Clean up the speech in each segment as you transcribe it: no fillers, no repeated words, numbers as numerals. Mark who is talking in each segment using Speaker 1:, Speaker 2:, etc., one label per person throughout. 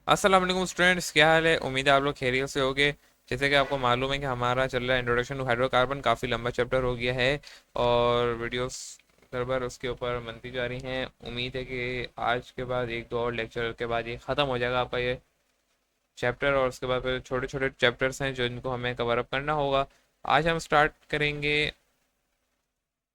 Speaker 1: अस्सलाम वालेकुम स्टूडेंट्स, क्या हाल है। उम्मीद है आप लोग खैरियत से होगे। जैसे कि आपको मालूम है कि हमारा चल रहा है इंट्रोडक्शन टू हाइड्रोकार्बन, काफ़ी लंबा चैप्टर हो गया है और वीडियोस दर बार उसके ऊपर बनती जा रही हैं। उम्मीद है कि आज के बाद एक दो और लेक्चर के बाद ये ख़त्म हो जाएगा आपका ये चैप्टर, और उसके बाद फिर छोटे छोटे चैप्टर्स हैं जो इनको हमें कवर अप करना होगा। आज हम स्टार्ट करेंगे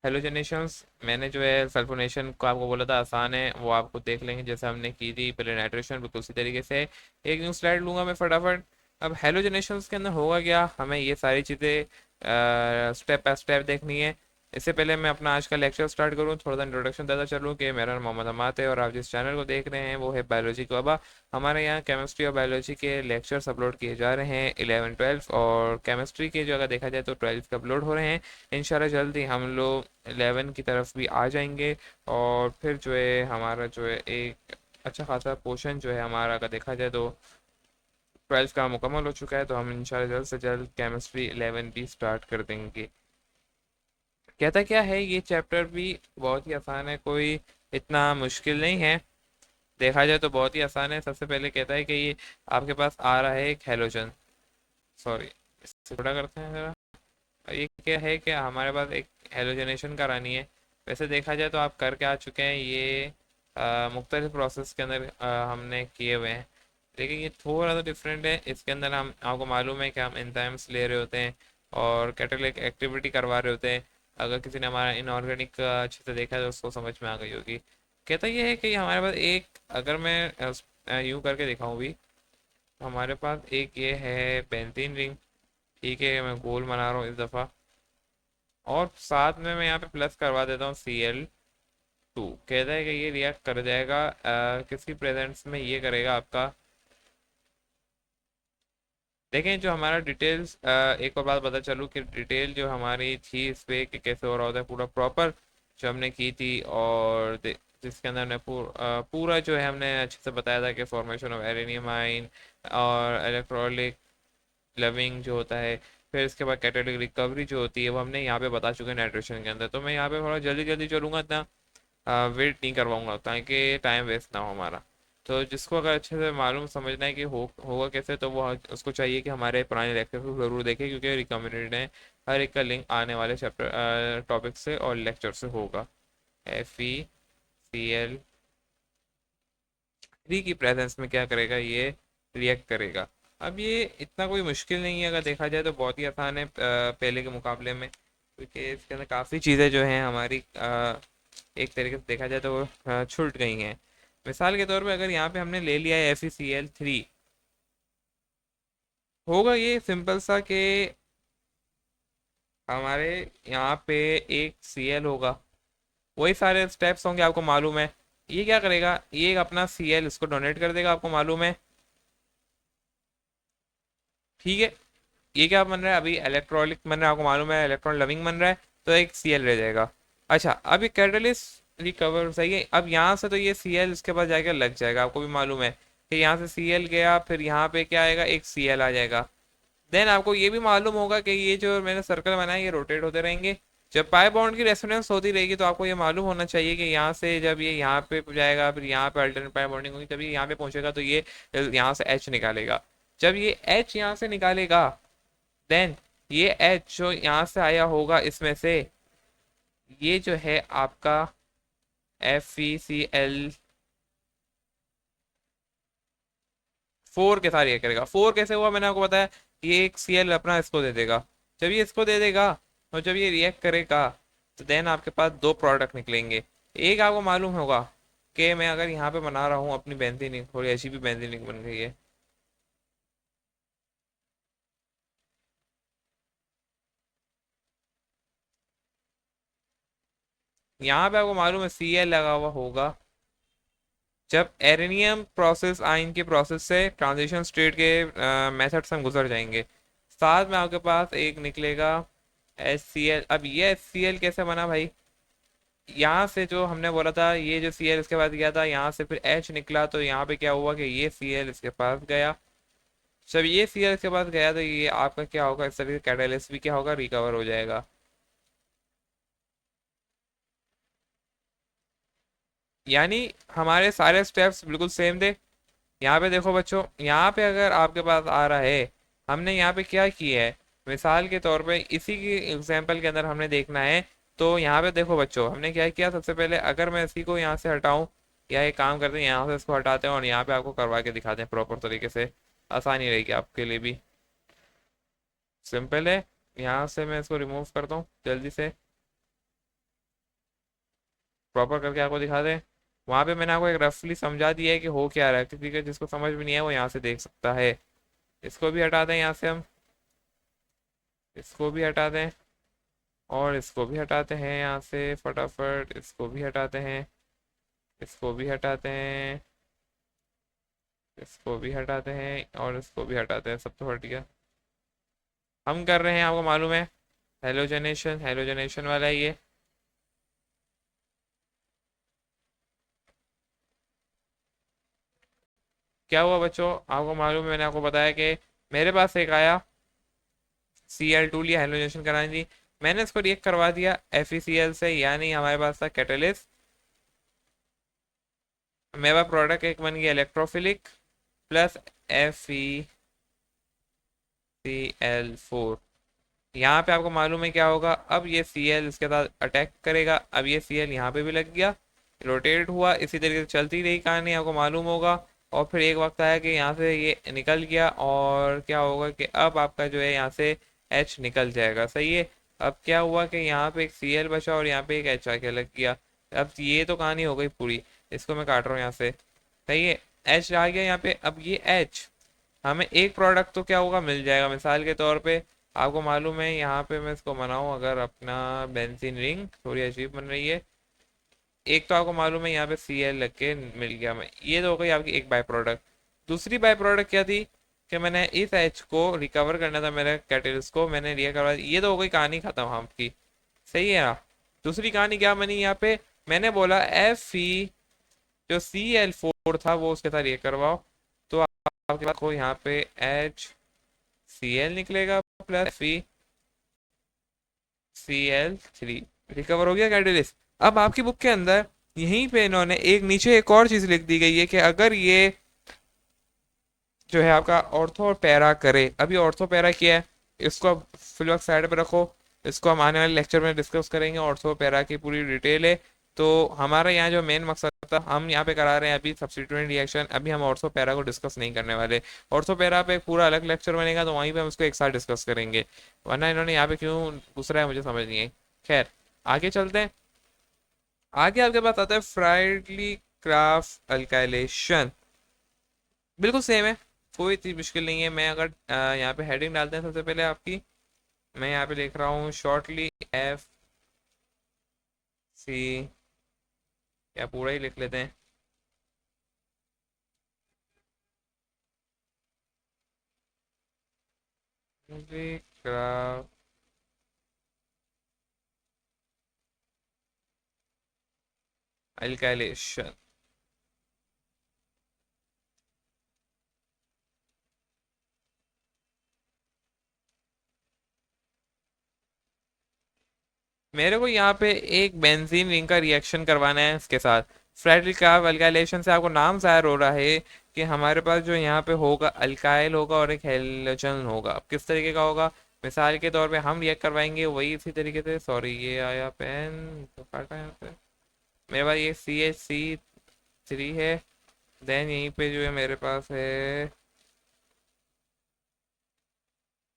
Speaker 1: हेलोजनेशंस। मैंने जो है सल्फोनेशन को आपको बोला था आसान है, वो आपको देख लेंगे जैसे हमने की थी पहले नाइट्रेशन, बिल्कुल उसी तरीके से। एक न्यू स्लाइड लूंगा मैं फटाफट। अब हेलोजनेशंस के अंदर होगा क्या, हमें ये सारी चीज़ें स्टेप बाय स्टेप देखनी है। इससे पहले मैं अपना आज का लेक्चर स्टार्ट करूँ, थोड़ा सा इंट्रोडक्शन देता चलूँ कि मेरा नाम मोहम्मद अमात है और आप जिस चैनल को देख रहे हैं वो है बायोलॉजी क्लबा। हमारे यहाँ केमिस्ट्री और बायोलॉजी के लेक्चर्स अपलोड किए जा रहे हैं, 11 12, और केमिस्ट्री के जो अगर देखा जाए तो 12 के अपलोड हो रहे हैं। इंशाल्लाह जल्दी हम लोग 11 की तरफ भी आ जाएंगे। और फिर जो है हमारा जो है एक अच्छा खासा पोर्शन जो है हमारा अगर देखा जाए तो 12 का मुकम्मल हो चुका है, तो हम इंशाल्लाह जल्द से जल्द केमिस्ट्री 11 भी स्टार्ट कर देंगे। कहता क्या है, ये चैप्टर भी बहुत ही आसान है, कोई इतना मुश्किल नहीं है। देखा जाए तो बहुत ही आसान है। सबसे पहले कहता है कि ये आपके पास आ रहा है एक हेलोजन, सॉरी इससे थोड़ा करते हैं जरा। ये क्या है कि हमारे पास एक हेलोजनेशन करानी है। वैसे देखा जाए तो आप करके आ चुके हैं ये, मुख्तलिफ प्रोसेस के अंदर हमने किए हुए हैं, लेकिन ये थोड़ा सा डिफरेंट है। इसके अंदर हम आपको मालूम है कि हम एंजाइम्स ले रहे होते हैं और कैटालिटिक एक्टिविटी करवा रहे होते हैं। अगर किसी ने हमारा इनऑर्गेनिक अच्छे से देखा है तो उसको समझ में आ गई होगी। कहता ये है कि हमारे पास एक, अगर मैं यूँ करके दिखाऊँ भी, हमारे पास एक ये है बेंजीन रिंग। ठीक है, मैं गोल बना रहा हूँ इस दफ़ा, और साथ में मैं यहाँ पे प्लस करवा देता हूँ Cl2। कहता है कि ये रिएक्ट कर जाएगा किसकी प्रेजेंस में, ये करेगा आपका। देखें जो हमारा डिटेल्स, एक और बात बता चलूँ कि डिटेल जो हमारी थी इस पे कि कैसे हो रहा होता है पूरा प्रॉपर, जो हमने की थी, और जिसके अंदर हमने पूरा जो है हमने अच्छे से बताया था कि फॉर्मेशन ऑफ एरेनियम आइन और इलेक्ट्रोलिक लविंग जो होता है, फिर इसके बाद कैटालिटिक रिकवरी जो होती है वो हमने यहाँ पे बता चुके हैं नाइट्रेशन के अंदर। तो मैं यहाँ पे थोड़ा जल्दी जल्दी चलूँगा, इतना वेट नहीं करवाऊंगा ताकि टाइम वेस्ट ना हो हमारा। तो जिसको अगर अच्छे से मालूम समझना है कि होगा कैसे, तो वो उसको चाहिए कि हमारे पुराने लेक्चर को ज़रूर देखें, क्योंकि रिकमेंडेड है। हर एक का लिंक आने वाले चैप्टर टॉपिक से और लेक्चर से होगा। FeCl3 की प्रेजेंस में क्या करेगा, ये रिएक्ट करेगा। अब ये इतना कोई मुश्किल नहीं है, अगर देखा जाए तो बहुत ही आसान है पहले के मुकाबले में, क्योंकि इसके अंदर काफ़ी चीज़ें जो हैं हमारी एक तरीके से देखा जाए तो वो छूट गई हैं। मिसाल के तौर पे अगर यहाँ पे हमने ले लिया है FeCl3, होगा ये सिंपल सा कि हमारे यहाँ पे एक Cl होगा, वही सारे स्टेप्स होंगे आपको मालूम है। ये क्या करेगा, ये अपना Cl इसको डोनेट कर देगा, आपको मालूम है। ठीक है, ये क्या बन रहा है, अभी इलेक्ट्रॉनिक बन रहा है, आपको मालूम है इलेक्ट्रॉन लविंग बन रहा है, तो एक Cl रह जाएगा। अच्छा, अब ये कैटलिस्ट रिकवर सही है। अब यहाँ से तो ये Cl इसके पास जाएगा, लग जाएगा, आपको भी मालूम है कि यहाँ से Cl गया, फिर यहाँ पे क्या आएगा, एक Cl आ जाएगा। देन आपको ये भी मालूम होगा कि ये जो मैंने सर्कल बनाया ये रोटेट होते रहेंगे। जब पाई बॉन्ड की रेजोनेंस होती रहेगी तो आपको ये मालूम होना चाहिए कि यहाँ से जब ये यहाँ पे जाएगा, फिर यहाँ पे अल्टरनेट पाई बॉन्डिंग होगी, जब ये यहाँ पे पहुंचेगा तो ये यहाँ से H निकालेगा। जब ये H यहाँ से निकालेगा, देन ये एच जो यहाँ से आया होगा इसमें से, ये जो है आपका FeCl4 के साथ ये करेगा। 4 कैसे हुआ मैंने आपको बताया, ये एक Cl अपना इसको दे देगा। जब ये इसको दे देगा और जब ये रिएक्ट करेगा, तो देन आपके पास दो प्रोडक्ट निकलेंगे। एक आपको मालूम होगा कि मैं अगर यहाँ पे बना रहा हूँ अपनी बेंजीन, थोड़ी अच्छी भी बेंजीन बन गई है। यहाँ पे आपको मालूम है Cl लगा हुआ होगा। जब एरेनियम प्रोसेस आयन के प्रोसेस से ट्रांजिशन स्टेट के मेथड से हम गुजर जाएंगे, साथ में आपके पास एक निकलेगा HCl। अब ये HCl कैसे बना भाई, यहाँ से जो हमने बोला था ये जो Cl इसके पास गया था, यहाँ से फिर H निकला, तो यहाँ पे क्या हुआ कि ये Cl इसके पास गया। जब ये Cl इसके पास गया तो ये आपका क्या होगा, इस तरीके कैटालिस्ट भी क्या होगा, रिकवर हो जाएगा। यानी हमारे सारे स्टेप्स बिल्कुल सेम थे। यहाँ पे देखो बच्चों, यहाँ पे अगर आपके पास आ रहा है, हमने यहाँ पे क्या किया है, मिसाल के तौर पे इसी की एग्जांपल के अंदर हमने देखना है। तो यहाँ पे देखो बच्चों, हमने क्या किया, सबसे पहले अगर मैं इसी को यहाँ से हटाऊं, या एक काम करते हैं यहाँ से इसको हटाते हैं और यहाँ पे आपको करवा के दिखाते हैं प्रॉपर तरीके से, आसानी रहेगी आपके लिए भी। सिंपल है। यहाँ से मैं इसको रिमूव करता हूँ जल्दी से, प्रॉपर करके आपको दिखा दें। वहां पे मैंने आपको एक रफली समझा दिया है कि हो क्या रहा है, किसी के जिसको समझ में नहीं है वो यहाँ से देख सकता है। इसको भी हटा दें यहाँ से हम, इसको भी हटा दें और इसको भी हटाते हैं यहाँ से फटाफट, इसको भी हटाते हैं, इसको भी हटाते हैं, इसको भी हटाते हैं और इसको भी हटाते हैं, सब तो हट गया। हम कर रहे हैं, आपको मालूम है, हेलोजनेशन, हेलोजनेशन वाला है ये। क्या हुआ बच्चों, आपको मालूम है, मैंने आपको बताया कि मेरे पास एक आया Cl2 लिया, हेलोजनेशन करानी थी, मैंने इसको रिएक्ट करवा दिया FeCl से, यानी हमारे पास था कैटलिस्ट। मेरा प्रोडक्ट एक बन गया इलेक्ट्रोफिलिक प्लस FeCl4। यहाँ पे आपको मालूम है क्या होगा, अब ये Cl इसके साथ अटैक करेगा, अब ये Cl यहाँ पे भी लग गया, रोटेट हुआ, इसी तरीके से चलती रही कहानी, आपको मालूम होगा। और फिर एक वक्त आया कि यहाँ से ये निकल गया, और क्या होगा कि अब आपका जो है यहाँ से H निकल जाएगा, सही है। अब क्या हुआ कि यहाँ पे एक Cl बचा और यहाँ पे एक H आके लग गया। अब ये तो कहानी हो गई पूरी, इसको मैं काट रहा हूँ यहाँ से, सही है। H आ गया यहाँ पे, अब ये H हमें एक प्रोडक्ट तो क्या होगा, मिल जाएगा। मिसाल के तौर पे आपको मालूम है, यहाँ पे मैं इसको बनाऊं अगर अपना बेंजीन रिंग, थोड़ी अजीब बन रही है। एक तो आपको मालूम है यहाँ पे Cl लग के मिल गया, मैं ये तो हो गई आपकी एक बाय प्रोडक्ट। दूसरी बाय प्रोडक्ट क्या थी कि मैंने इस H को रिकवर करना था, मेरे कैटलिस्ट को मैंने रिया करवा, ये तो हो गई कहानी खत्म आपकी, सही है ना। दूसरी कहानी क्या बनी यहाँ पे, मैंने बोला Fe जो Cl4 था वो उसके साथ ये करवाओ, तो आपके पास को यहाँ पे HCl निकलेगा प्लस FeCl3, रिकवर हो गया कैटलिस्ट। अब आपकी बुक के अंदर यहीं पे इन्होंने एक नीचे एक और चीज लिख दी गई है कि अगर ये जो है आपका ऑर्थो और पैरा करे, अभी ऑर्थो पैरा किया है, इसको अब फिलहाल साइड पे रखो, इसको हम आने वाले लेक्चर में डिस्कस करेंगे, ऑर्थो पैरा की पूरी डिटेल है। तो हमारा यहाँ जो मेन मकसद था, हम यहाँ पे करा रहे हैं अभी सब्स्टिट्यूएंट रिएक्शन, अभी हम ऑर्थो पैरा को डिस्कस नहीं करने वाले। ऑर्थो पैरा पे एक पूरा अलग लेक्चर बनेगा, तो वहीं पे हम उसको एक साथ डिस्कस करेंगे, वरना इन्होंने यहाँ पे क्यों दूसरा है मुझे समझ नहीं है। खैर, आगे चलते हैं। आगे आपके पास आता है फ्राइडली क्राफ्ट अल्काइलेशन, बिल्कुल सेम है, कोई इतनी मुश्किल नहीं है। मैं अगर यहाँ पे हेडिंग डालते हैं सबसे पहले आपकी, मैं यहाँ पे लिख रहा हूँ शॉर्टली FC, या पूरा ही लिख लेते हैं, क्राफ्ट अल्काइलेशन। मेरे को यहाँ पे एक बेंजीन रिंग का रिएक्शन करवाना है इसके साथ फ्रेडरिक क्राफ्ट अल्काइलेशन से। आपको नाम जाहिर हो रहा है कि हमारे पास जो यहाँ पे होगा अल्काइल होगा और एक हेलोजन होगा। अब किस तरीके का होगा, मिसाल के तौर पे हम रिएक्ट करवाएंगे वही इसी तरीके से, सॉरी ये आया पेन तो काटा यहाँ पे, मेरे पास ये CH3 है, देन यहीं पे जो है मेरे पास है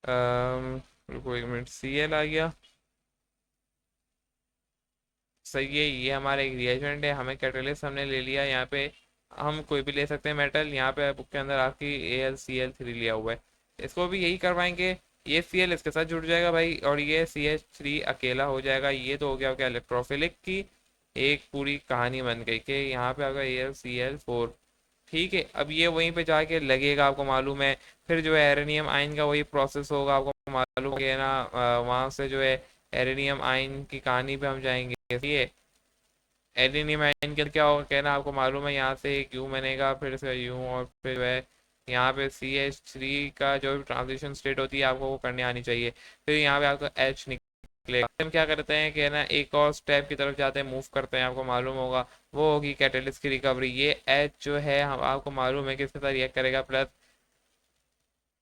Speaker 1: रुको एक मिनट, Cl आ गया, सही है। ये हमारा एक रिएजेंट है, हमें कैटलिस्ट हमने ले लिया यहाँ पे, हम कोई भी ले सकते हैं मेटल, यहाँ पे बुक के अंदर आपकी AlCl3 लिया हुआ है, इसको भी यही करवाएंगे। ये Cl इसके साथ जुड़ जाएगा भाई, और ये CH3 अकेला हो जाएगा। ये तो हो गया आपका इलेक्ट्रोफिलिक की एक पूरी कहानी बन गई कि यहाँ पे आपका AlCl4, ठीक है। अब ये वहीं पे जाके लगेगा, आपको मालूम है, फिर जो है एरेनियम आयन का वही प्रोसेस होगा, आपको मालूम है ना, वहां से जो है एरेनियम आयन की कहानी पे हम जाएंगे, ठीक है। एल्यूमिनियम आयन के क्या होगा कहना, आपको मालूम है, यहाँ से एक यू बनेगा, फिर से यू, और फिर वह यहाँ पे CH3 का जो भी ट्रांजिशन स्टेट होती है आपको वो करने आनी चाहिए, फिर यहाँ पे आपका H निकलेगा। हम क्या करते हैं कि ना एक और स्टेप की तरफ जाते हैं, मूव करते हैं, आपको मालूम होगा वो होगी कैटेलिस्ट की रिकवरी। ये एच जो है हम आपको मालूम है कि इसके साथ रिएक्ट करेगा प्लस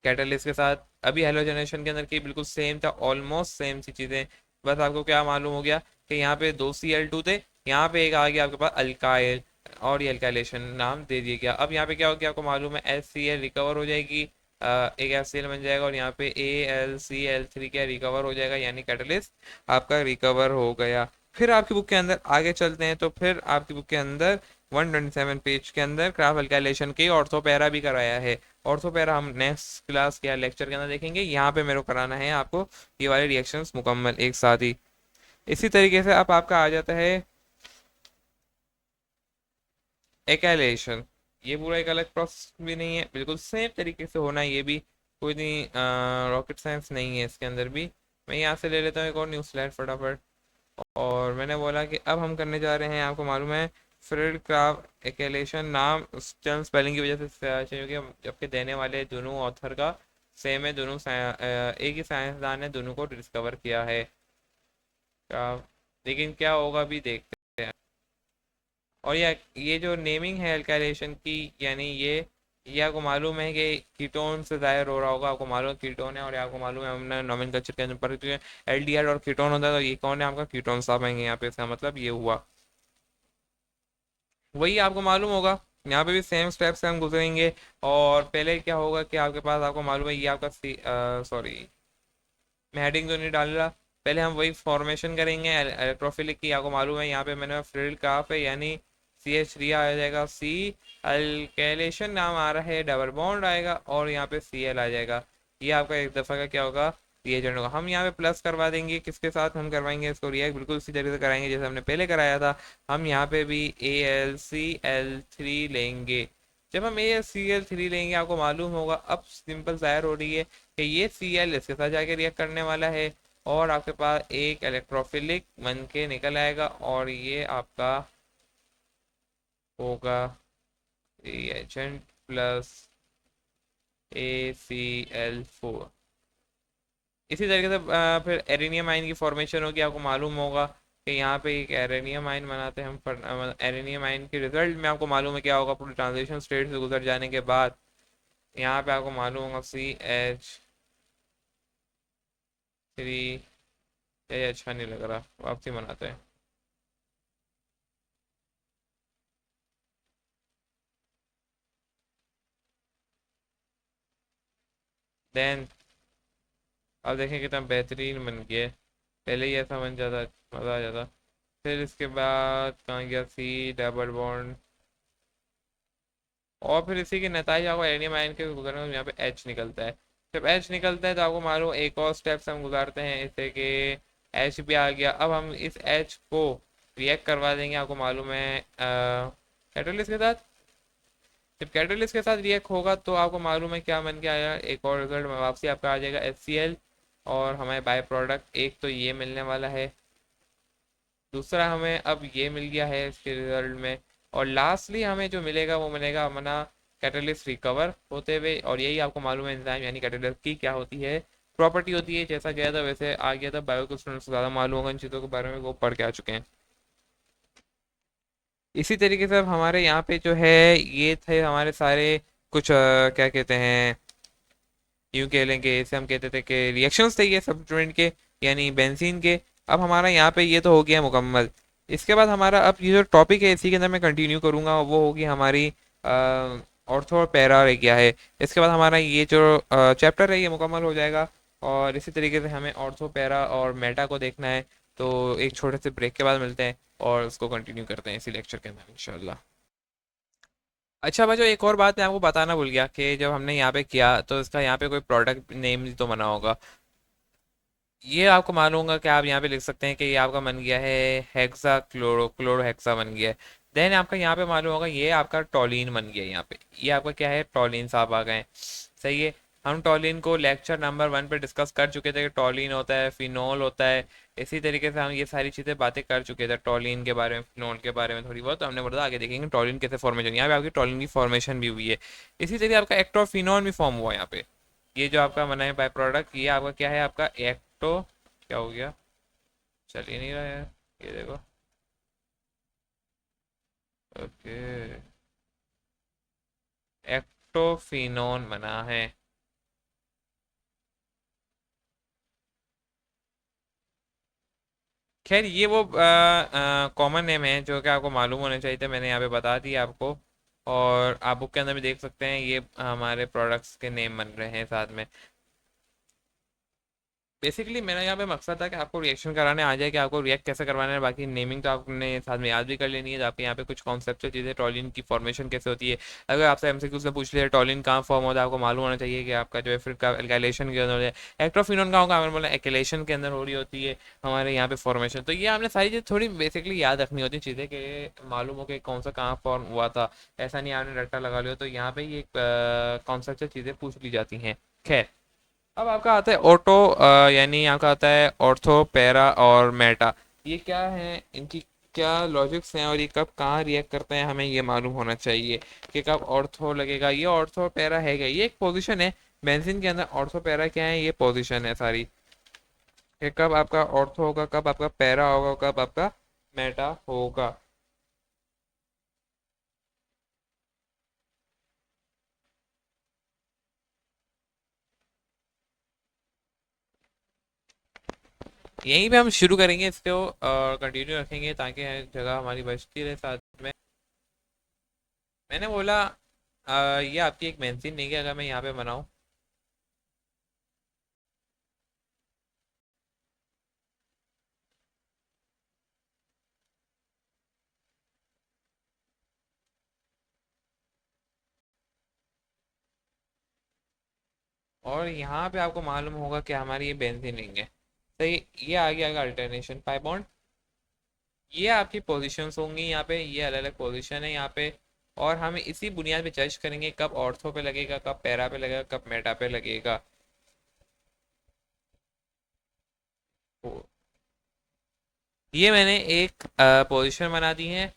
Speaker 1: कैटलिस्ट के साथ। अभी हेलोजनेशन के अंदर की बिल्कुल सेम था, ऑलमोस्ट सेम सी चीज़ें। बस आपको क्या मालूम हो गया कि यहाँ पे दो Cl2 थे, यहाँ पे एक आ गया आपके पास अल्काइल, और ये अल्काइलेशन नाम दे दिया गया। अब यहाँ पे क्या हो गया आपको मालूम है, HCl रिकवर हो जाएगी, एक HCl बन जाएगा, और यहाँ पे AlCl3 क्या रिकवर हो जाएगा, यानी कैटलिस्ट आपका रिकवर हो गया। फिर आपकी बुक के अंदर आगे चलते हैं, तो फिर आपकी बुक के अंदर 127 पेज के अंदर क्राफ अल्काइलेशन के ऑर्थोपैरा भी कराया है। ऑर्थोपैरा हम नेक्स्ट क्लास या लेक्चर के अंदर देखेंगे। यहाँ पे मेरे को कराना है आपको ये वाले रिएक्शंस मुकम्मल एक साथ ही। इसी तरीके से अब आपका आ जाता है एकाइलेशन। ये पूरा एक अलग प्रोसेस भी नहीं है, बिल्कुल सेम तरीके से होना है ये भी, कोई नहीं रॉकेट साइंस नहीं है इसके अंदर भी। मैं यहाँ से ले लेता हूँ एक और न्यू स्लाइड फटाफट। और मैंने बोला कि अब हम करने जा रहे हैं, आपको मालूम है फ्रेड क्राफ्ट एक्सेलेशन नाम स्पेलिंग की वजह से चाहिए, क्योंकि जबकि देने वाले दोनों ऑथर का सेम है, दोनों एक ही साइंसदान ने दोनों को डिस्कवर किया है। लेकिन क्या होगा भी देखते हैं। और ये जो नेमिंग है अल्काइलेशन की, यानी ये आपको मालूम है कि कीटोन से जाहिर हो रहा होगा। आपको मालूम है कीटोन है, और ये आपको मालूम है हमने नोमेनक्लेचर के अंदर एल्डिहाइड और कीटोन होता है, तो ये कौन है आपका कीटोन साहब आएंगे यहाँ पे, इसका मतलब ये हुआ। वही आपको मालूम होगा, यहाँ पे भी सेम स्टेप से हम गुजरेंगे। और पहले क्या होगा कि आपके पास आपको मालूम है ये आपका सॉरी, मैं हेडिंग तो नहीं डाल रहा। पहले हम वही फॉर्मेशन करेंगे इलेक्ट्रोफिलिक की। आपको मालूम है यहाँ पे मैंने फ्रिल काफ है, यानी CH3 आ जाएगा, C अल्केलेशन नाम आ रहा है, डबल बॉन्ड आएगा, और यहाँ पे Cl आ जाएगा। ये आपका एक दफ़ा का क्या होगा, रिएजेंट होगा। हम यहाँ पे प्लस करवा देंगे, किसके साथ हम करवाएंगे इसको रिएक्ट, बिल्कुल उसी तरीके से कराएंगे जैसे हमने पहले कराया था। हम यहाँ पे भी AlCl3 लेंगे। जब हम AlCl3 लेंगे, आपको मालूम होगा अब सिंपल जाहिर हो रही है कि ये Cl इसके साथ जाके रिएक्ट करने वाला है, और आपके पास एक इलेक्ट्रोफिलिक बन के निकल आएगा, और ये आपका होगा रिएजेंट प्लस ACl4। इसी तरीके से फिर एरेनियम आयन की फॉर्मेशन होगी। आपको मालूम होगा कि यहाँ पे एक एरेनियम आयन बनाते हैं हम। एरेनियम आयन के रिजल्ट में आपको मालूम है क्या होगा, पूरी ट्रांजिशन स्टेट से गुजर जाने के बाद यहाँ पे आपको मालूम होगा CH3। ये अच्छा नहीं लग रहा, वापसी बनाते हैं। देन अब देखें कितना बेहतरीन बन गया है। पहले ही ऐसा बन जाता, मज़ा आ जाता। फिर इसके बाद कहाँ गया, C डबल बॉन्ड, और फिर इसी के नतीजे आपको एरेनियम आयन के गुजरने में यहाँ पे H निकलता है। जब H निकलता है तो आपको मालूम एक और स्टेप से हम गुजारते हैं, इससे कि H भी आ गया। अब हम इस H को रिएक्ट करवा देंगे, आपको मालूम है कैटलिस्ट के साथ। जब कैटलिस्ट के साथ रिएक्ट होगा तो आपको मालूम है क्या बन के आया, एक और रिजल्ट वापसी आपका आ जाएगा HCl, और हमें बाय प्रोडक्ट एक तो ये मिलने वाला है, दूसरा हमें अब ये मिल गया है इसके रिजल्ट में, और लास्टली हमें जो मिलेगा वो मिलेगा हमारा कैटलिस्ट रिकवर होते हुए। और यही आपको मालूम है एंजाइम यानी कैटलिस्ट की क्या होती है, प्रॉपर्टी होती है। जैसा गया था वैसे आ गया था, बायो के स्टूडेंट्स को ज़्यादा मालूम होगा इन चीज़ों के बारे में, वो पढ़ के आ चुके हैं। इसी तरीके से अब हमारे यहाँ पे जो है ये थे हमारे सारे कुछ क्या कहते हैं, यूं कह लें कि इसे हम कहते थे कि रिएक्शंस थे ये सब्स्टिट्यूएंट के, यानी बेंजीन के। अब हमारा यहाँ पे ये तो हो गया मुकम्मल। इसके बाद हमारा अब ये जो टॉपिक है इसी के अंदर मैं कंटिन्यू करूँगा, वो होगी हमारी ऑर्थो और पैरा रह गया है। इसके बाद हमारा ये जो चैप्टर है ये मुकम्मल हो जाएगा, और इसी तरीके से हमें ऑर्थो पैरा और मेटा को देखना है। तो एक छोटे से ब्रेक के बाद मिलते हैं और उसको कंटिन्यू करते हैं इसी लेक्चर के अंदर इंशाल्लाह। अच्छा भाई, जो एक और बात मैं आपको बताना भूल गया कि जब हमने यहाँ पे किया तो इसका यहाँ पे कोई प्रोडक्ट नेम तो बना होगा। ये आपको मालूम होगा कि आप यहाँ पे लिख सकते हैं कि ये आपका बन गया है हेक्सा क्लोरो हेक्सा बन गया है। देन आपका यहाँ पे मालूम होगा ये आपका टॉलिन बन गया है। यहाँ पे ये आपका क्या है, टॉलिन साहब आ गए हैं। सही है। हम टॉलिन को लेक्चर नंबर 1 पे डिस्कस कर चुके थे कि टॉलिन होता है, फिनोल होता है। इसी तरीके से हम ये सारी चीज़ें बातें कर चुके थे, टॉलिन के बारे में, फिनोल के बारे में थोड़ी बहुत। तो हमने बोला आगे देखेंगे टॉलिन कैसे फॉर्मेशन, यहाँ पे आपकी टॉलिन की फॉर्मेशन भी हुई है। इसी तरीके आपका एक्टोफिनोल भी फॉर्म हुआ है यहाँ पे। ये जो आपका बना है बाय प्रोडक्ट, ये आपका क्या है, आपका एक्टो, क्या हो गया, चल ही नहीं रहा है, ये देखो। ओके, एक्टोफिनोन बना है। खैर ये वो कॉमन नेम है जो कि आपको मालूम होने चाहिए थे, मैंने यहाँ पे बता दिया आपको। और आप बुक के अंदर भी देख सकते हैं, ये हमारे प्रोडक्ट्स के नेम बन रहे हैं साथ में। बेसिकली मेरा यहाँ पे मकसद था कि आपको रिएक्शन कराने आ जाए कि आपको रिएक्ट कैसे करवाना है, बाकी नेमिंग तो आपने साथ में याद भी कर लेनी है। तो आपके यहाँ पे कुछ कॉन्सेप्चुअल चीज़ें, टॉलिन की फॉर्मेशन कैसे होती है, अगर आपसे एमसीक्यू से पूछ लिया टॉलिन कहाँ फॉर्म होता है, आपको मालूम होना चाहिए कि आपका जो है फिर का एल्काइलेशन के अंदर हो जाए। एक्ट्रोफिनोन का होगा, मैंने बोला एक्लेशन के अंदर हो रही होती है हमारे यहाँ पे फॉर्मेशन। तो ये आपने सारी चीज़ थोड़ी बेसिकली याद रखनी होती है चीज़ें, कि मालूम हो कि कौन सा कहाँ फॉर्म हुआ था। ऐसा नहीं आपने रट्टा लगा लिया, तो यहाँ पे ये कॉन्सेप्चुअल चीज़ें पूछ ली जाती हैं। खैर, अब आपका आता है ऑटो, यानी आपका आता है ऑर्थो, पैरा और मेटा। ये क्या है, इनकी क्या लॉजिक्स हैं और ये कब कहाँ रिएक्ट करते हैं, हमें ये मालूम होना चाहिए कि कब ऑर्थो लगेगा। ये ऑर्थो पैरा है क्या, ये एक पोजीशन है बेंजीन के अंदर। ऑर्थो पैरा क्या है, ये पोजीशन है सारी, कि कब आपका ऑर्थो होगा, कब आपका पैरा होगा, कब आपका मेटा होगा। यहीं पे हम शुरू करेंगे इसको और कंटिन्यू रखेंगे ताकि जगह हमारी बचती रहे साथ में। मैंने बोला ये आपकी एक बेंजीन नहीं है, अगर मैं यहाँ पे बनाऊँ। और यहाँ पे आपको मालूम होगा कि हमारी ये बेंजीन रिंग है। सही, ये आ गया अल्टरनेशन पाई बॉन्ड। ये आपकी पोजीशंस होंगी यहाँ पे, ये अलग अलग पोजीशन है यहाँ पे। और हम इसी बुनियाद पे जज करेंगे कब ऑर्थो पे लगेगा, कब पैरा पे लगेगा, कब मेटा पे लगेगा। तो ये मैंने एक पोजीशन बना दी है।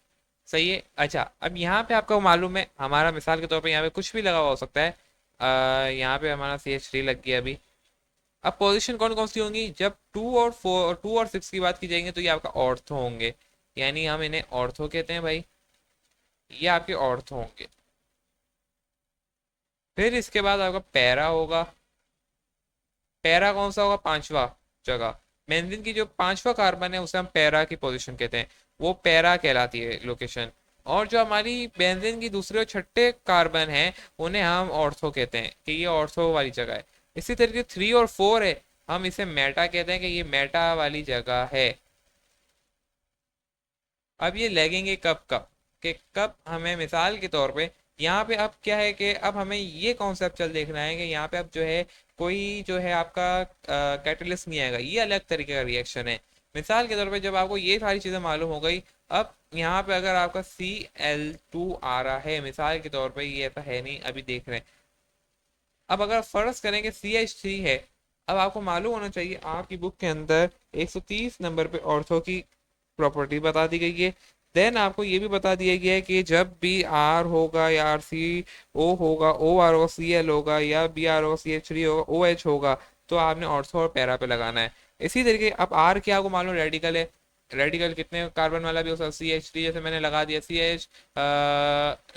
Speaker 1: सही है। अच्छा, अब यहाँ पे आपको मालूम है हमारा मिसाल के तौर पे यहाँ पे कुछ भी लगा हुआ हो सकता है। यहाँ पे हमारा CH3 लग गया अभी। अब पोजीशन कौन कौन सी होंगी, जब 2 और 4, 2 और 6 की बात की जाएंगे तो ये आपका ऑर्थो होंगे, यानी हम इन्हें ऑर्थो कहते हैं भाई। ये आपके ऑर्थो होंगे। फिर इसके बाद आपका पैरा होगा। पैरा कौन सा होगा, पांचवा जगह। बेंजीन की जो पांचवा कार्बन है उसे हम पैरा की पोजीशन कहते हैं, वो पैरा कहलाती है लोकेशन। और जो हमारी बेंजीन की दूसरे और छठे कार्बन है उन्हें हम ऑर्थो कहते हैं, कि ये ऑर्थो वाली जगह है। इसी तरीके 3 और 4 है, हम इसे मेटा कहते हैं कि ये मेटा वाली जगह है। अब ये लगेंगे कब कब, कि कब हमें मिसाल के तौर पे यहाँ पे अब क्या है कि अब हमें ये कॉन्सेप्चुअल देखना है कि यहाँ पे अब जो है कोई जो है आपका कैटलिस्ट नहीं आएगा, ये अलग तरीके का रिएक्शन है। मिसाल के तौर पे जब आपको ये सारी चीज़ें मालूम हो गई, अब यहाँ पे अगर आपका Cl2 आ रहा है मिसाल के तौर पे, ये ऐसा है नहीं अभी देख रहे हैं। अब अगर फर्ज करें कि CH3 है, अब आपको मालूम होना चाहिए आपकी बुक के अंदर 130 नंबर पे ऑर्थो की प्रॉपर्टी बता दी गई है। देन आपको ये भी बता दिया गया है कि जब भी आर होगा या RCO होगा, OR होगा, CL होगा, या BR होगा, CH3 होगा, OH होगा, तो आपने ऑर्थो और पैरा पे लगाना है। इसी तरीके अब आर क्या आपको मालूम, रेडिकल है। रेडिकल कितने कार्बन वाला भी हो सकता है, CH3 जैसे मैंने लगा दिया CH।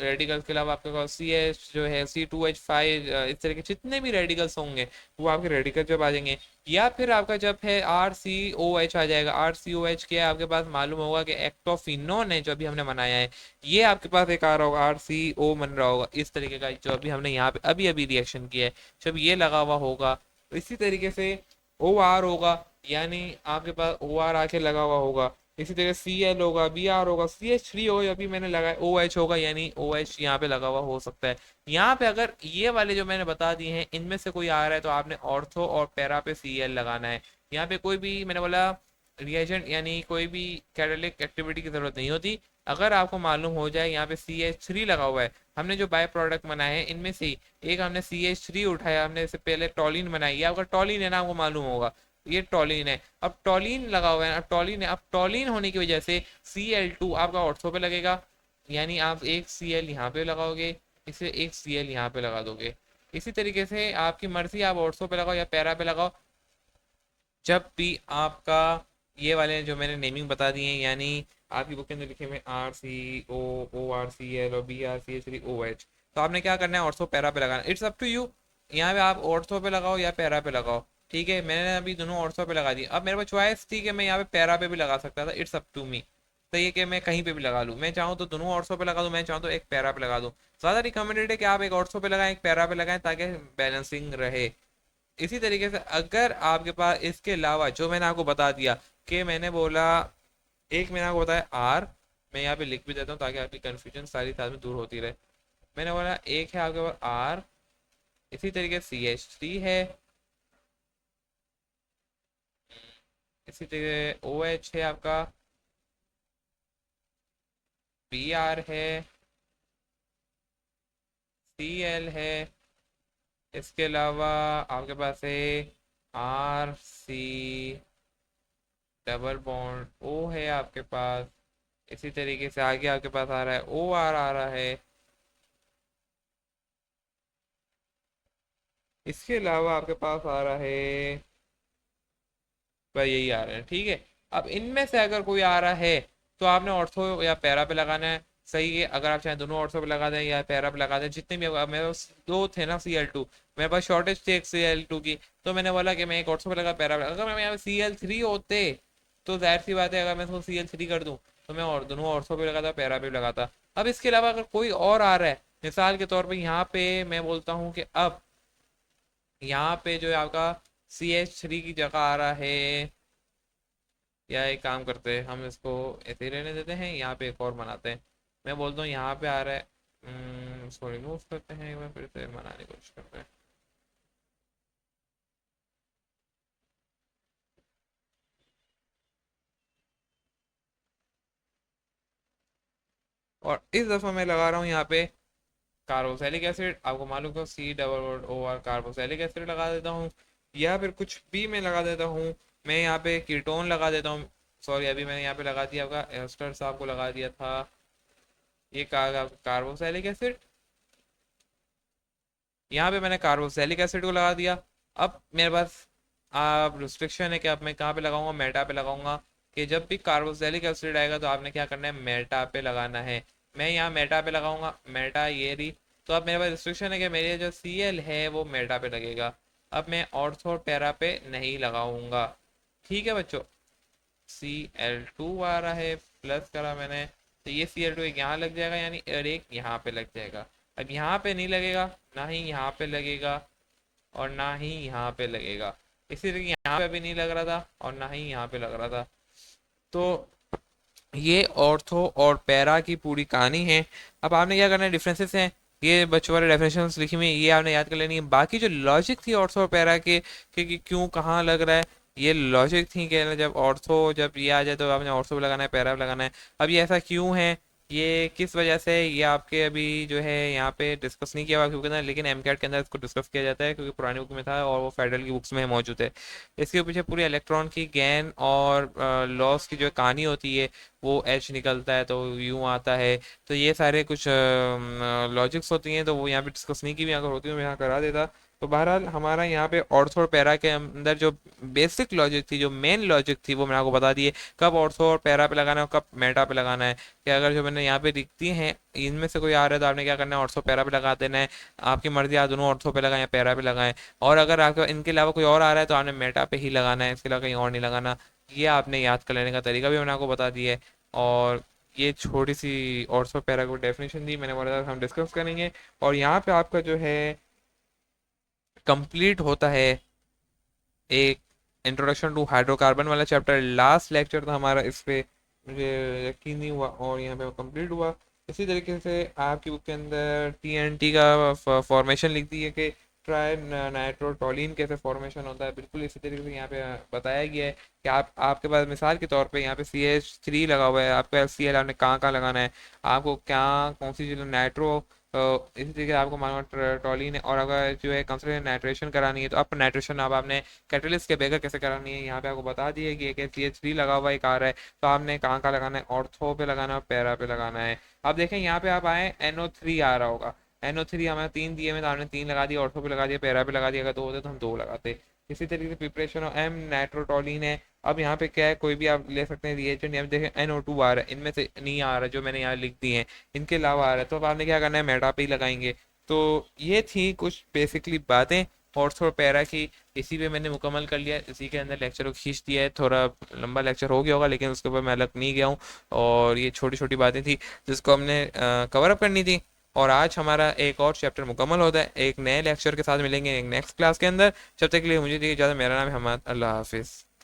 Speaker 1: रेडिकल के अलावा आपके पास CH जो है C2H5, इस तरह के जितने भी रेडिकल्स होंगे वो आपके रेडिकल जब आ जाएंगे। या फिर आपका जब है RCOH आ जाएगा। RCOH क्या है आपके पास मालूम होगा कि एक्टोफिनोन है जो अभी हमने बनाया है, ये आपके पास एक आ रहा होगा RCO बन रहा होगा इस तरीके का, जो अभी हमने यहाँ पे अभी अभी रिएक्शन किया है, जब ये लगा हुआ होगा। तो इसी तरीके से OR होगा, यानी आपके पास OR आके लगा हुआ होगा। इसी तरह CL होगा, BR होगा, CH3 होगा, अभी मैंने लगाया OH होगा, यानी OH यहाँ पे लगा हुआ हो सकता है। यहाँ पे अगर ये वाले जो मैंने बता दिए हैं इनमें से कोई आ रहा है तो आपने ऑर्थो और पैरा पे CL लगाना है। यहाँ पे कोई भी मैंने बोला रिएजेंट यानी कोई भी कैटालिटिक एक्टिविटी की जरूरत नहीं होती। अगर आपको मालूम हो जाए यहाँ पे CH3 लगा हुआ है, हमने जो बाय प्रोडक्ट बनाए हैं इनमें से एक हमने CH3 उठाया, हमने इससे पहले टॉलिन बनाई, ये आपका टॉलिन है ना, आपको मालूम होगा ये टॉलिन है। अब टॉलिन लगा हुआ है, अब टॉलिन है, अब टॉलिन होने की वजह से Cl2 आपका ऑर्थो पे लगेगा, यानी आप एक Cl यहाँ पे लगाओगे, इसे एक Cl यहाँ पे लगा दोगे। इसी तरीके से आपकी मर्जी, आप ऑर्थो पे लगाओ या पैरा पे लगाओ। जब भी आपका ये वाले जो मैंने नेमिंग बता दिए हैं, यानी आपकी बुक के अंदर लिखे हुए RCO, ORCL और BRCH3OH, तो आपने क्या करना है, ऑर्थो पैरा पे लगाना। इट्स अप टू यू, यहाँ पे आप ऑर्थो पे लगाओ या पैरा पे लगाओ। ठीक है, मैंने अभी दोनों ऑर्थो पे लगा दी। अब मेरे पास चॉइस थी कि मैं यहाँ पे पैरा पे भी लगा सकता था, इट्स अप टू मी। तो ये कि मैं कहीं पे भी लगा लूँ, मैं चाहूँ तो दोनों ऑर्थो पे लगा दूँ, मैं चाहूँ तो एक पैरा पे लगा दूँ। ज़्यादा रिकमेंडेड है कि आप एक ऑर्थो पे लगाएं, एक पैरा पे लगाएं, ताकि बैलेंसिंग रहे। इसी तरीके से अगर आपके पास इसके अलावा जो मैंने आपको बता दिया, कि मैंने बोला, एक मैंने आपको बताया आर, मैं यहाँ पे लिख भी देता हूँ ताकि आपकी कंफ्यूजन सारी साथ में दूर होती रहे। मैंने बोला एक है आपके पास आर, इसी तरीके से CH3 है, इसी तरीके OH है आपका, BR है, CL है, इसके अलावा आपके पास है RC डबल बॉन्ड O है आपके पास। इसी तरीके से आगे आपके पास आ रहा है OR आ रहा है। इसके अलावा आपके पास आ रहा है, भाई यही आ रहे हैं, ठीक है। अब इनमें से अगर कोई आ रहा है तो आपने ऑर्थो या पैरा पे लगाना है। सही है, अगर आप चाहें दोनों ऑर्थो पे लगा दें या पैरा पे लगा दें, जितने भी। अब मेरे पास दो थे ना CL2, मेरे पास शॉर्टेज थी एक CL2 की, तो मैंने बोला कि मैं एक ऑर्थो पे लगा, पैरा पे अगर मैं यहाँ पे CL3 होते तो जाहिर सी बात है, अगर मैं इसको CL3 कर दूं तो मैं और दोनों ऑर्थो पे लगाता, पैरा पे भी लगाता। अब इसके अलावा अगर कोई और आ रहा है, मिसाल के तौर पर यहाँ पे मैं बोलता हूँ कि अब यहाँ पे जो है आपका CH3 की जगह आ रहा है, या एक काम करते हैं, हम इसको ऐसे ही रहने देते हैं, यहाँ पे एक और बनाते हैं। मैं बोलता हूँ यहाँ पे आ रहा है, इसको रिमूव करते हैं, मैं फिर से बनाने की कोशिश करते हैं। और इस दफ़ा मैं लगा रहा हूँ यहाँ पे कार्बोक्सिलिक एसिड, आपको मालूम हो C OO कार्बोक्सिलिक एसिड लगा देता हूँ, या फिर कुछ भी मैं लगा देता हूँ। मैं यहाँ पे कीटोन लगा देता हूँ। सॉरी, अभी मैंने यहाँ पे लगा दिया, आपका एस्टर साहब को लगा दिया था, ये कार्बोक्सिलिक एसिड। यहाँ पे मैंने कार्बोक्सिलिक एसिड को लगा दिया। अब मेरे पास आप रिस्ट्रिक्शन है कि अब मैं कहाँ पे लगाऊंगा, मेटा पे लगाऊंगा। कि जब भी कार्बोक्सिलिक एसिड आएगा तो आपने क्या करना है, मेटा पे लगाना है। मैं यहाँ मेटा पे लगाऊंगा, मेटा ये रही। तो अब मेरे पास रिस्ट्रिक्शन है कि मेरे जो CL है वो मेटा पे लगेगा। अब मैं ऑर्थो और पैरा पे नहीं लगाऊंगा। ठीक है बच्चों, CL2 आ रहा है, प्लस करा मैंने, तो ये CL2 एक यहाँ लग जाएगा, यानी और एक यहाँ पे लग जाएगा। अब यहाँ पे नहीं लगेगा, ना ही यहाँ पे लगेगा, और ना ही यहाँ पे लगेगा। इसी तरीके यहाँ पे भी नहीं लग रहा था और ना ही यहाँ पे लग रहा था। तो ये ऑर्थो और पैरा की पूरी कहानी है। अब आपने क्या करना है, डिफरेंसेस हैं, ये बच्चों वाले डेफिनेशंस लिखी हुई हैं, ये आपने याद कर लेनी है। बाकी जो लॉजिक थी ऑर्थो और पैरा के कि क्यों कहाँ लग रहा है, ये लॉजिक थी कि जब ऑर्थो जब ये आ जाए तो आपने ऑर्थो पे लगाना है, पैरा पे लगाना है। अब ये ऐसा क्यों है, ये किस वजह से, ये आपके अभी जो है यहाँ पे डिस्कस नहीं किया हुआ क्योंकि ना, लेकिन MCAT के अंदर इसको डिस्कस किया जाता है क्योंकि पुरानी बुक में था और वो फेडरल की बुक्स में मौजूद है। इसके पीछे पूरी इलेक्ट्रॉन की गेन और लॉस की जो कहानी होती है, वो H निकलता है तो यूं आता है। तो ये सारे कुछ लॉजिक्स होती हैं, तो वो यहाँ पे डिस्कस नहीं की हुई, अगर होती है मैं यहाँ करा देता। तो बहरहाल हमारा यहाँ पे ऑर्थो और पैरा के अंदर जो बेसिक लॉजिक थी, जो मेन लॉजिक थी, वो मैंने आपको बता दिए, कब ऑर्थो और पैरा पे लगाना है और कब मेटा पे लगाना है। कि अगर जो मैंने यहाँ पे दिखती हैं इनमें से कोई आ रहा है तो आपने क्या करना है, ऑर्थो पैरा पे लगा देना है। आपकी मर्जी, आप दोनों ऑर्थो पे लगाएं या पैरा पे लगाएं। और अगर आपके इनके अलावा कोई और आ रहा है तो आपने मेटा पे ही लगाना है, इसके अलावा कहीं और नहीं लगाना। ये आपने याद कर लेने का तरीका भी मैंने आपको बता दिया है। और ये छोटी सी ऑर्थो पैरा को डेफिनेशन दी, मैंने बोला था हम डिस्कस करेंगे। और यहाँ पे आपका जो है कंप्लीट होता है एक इंट्रोडक्शन टू हाइड्रोकार्बन वाला चैप्टर। लास्ट लेक्चर था हमारा इस पे, मुझे यकीन नहीं हुआ और यहाँ पे कंप्लीट हुआ। इसी तरीके से आपकी बुक के अंदर TNT का फॉर्मेशन लिख दी है कि ट्राई नाइट्रोटोलिन कैसे फॉर्मेशन होता है, बिल्कुल इसी तरीके से यहाँ पे बताया गया है कि आप आपके पास मिसाल के तौर पे यहाँ पे CH3 लगा हुआ है, आपका CL आपने कहाँ कहाँ लगाना है, आपको क्या कौन सी चीज़ नाइट्रो, तो इसी तरीके से आपको मालूम टॉलिन है। और अगर जो है कंसंट्रेट नाइट्रेशन करानी है तो अब नाइट्रेशन अब आपने कैटलिस्ट के बगैर कैसे करानी है, यहाँ पे आपको बता दिया कि एक CH3 लगा हुआ एक आ रहा है, तो आपने कहाँ कहाँ लगाना है, ऑर्थो पे लगाना है, पैरा पे लगाना है। अब देखें यहाँ पे आप आए, NO3 आ रहा होगा, NO3 हमें 3 दिए में, तो आपने 3 लगा दिया, ऑर्थो पे लगा दिया, पैरा पे लगा दिया, अगर 2 होते तो हम 2 लगाते। इसी तरीके से प्रिपरेशन ऑफ M नाइट्रोटोलिन है, अब यहाँ पे क्या है, कोई भी आप ले सकते हैं रिएजेंट, यहाँ पे देखें NO2 आ रहा है, इनमें से नहीं आ रहा जो मैंने यहाँ लिख दिए हैं, इनके अलावा आ रहा है, तो अब आपने क्या करना है, मेटा पे ही लगाएंगे। तो ये थी कुछ बेसिकली बातें और थोड़ा पैरा की, इसी पे मैंने मुकम्मल कर लिया, इसी के अंदर लेक्चर को खींच दिया है। थोड़ा लंबा लेक्चर हो गया होगा, लेकिन उसके ऊपर मैं अलग नहीं गया हूँ, और ये छोटी छोटी बातें थी जिसको हमने कवर अप करनी थी। और आज हमारा एक और चैप्टर मुकम्मल होता है, एक नए लेक्चर के साथ मिलेंगे एक नेक्स्ट क्लास के अंदर। जब तक के लिए मुझे दीजिए इजाज़त, मेरा नाम है हमाद, अल्लाह हाफिज़।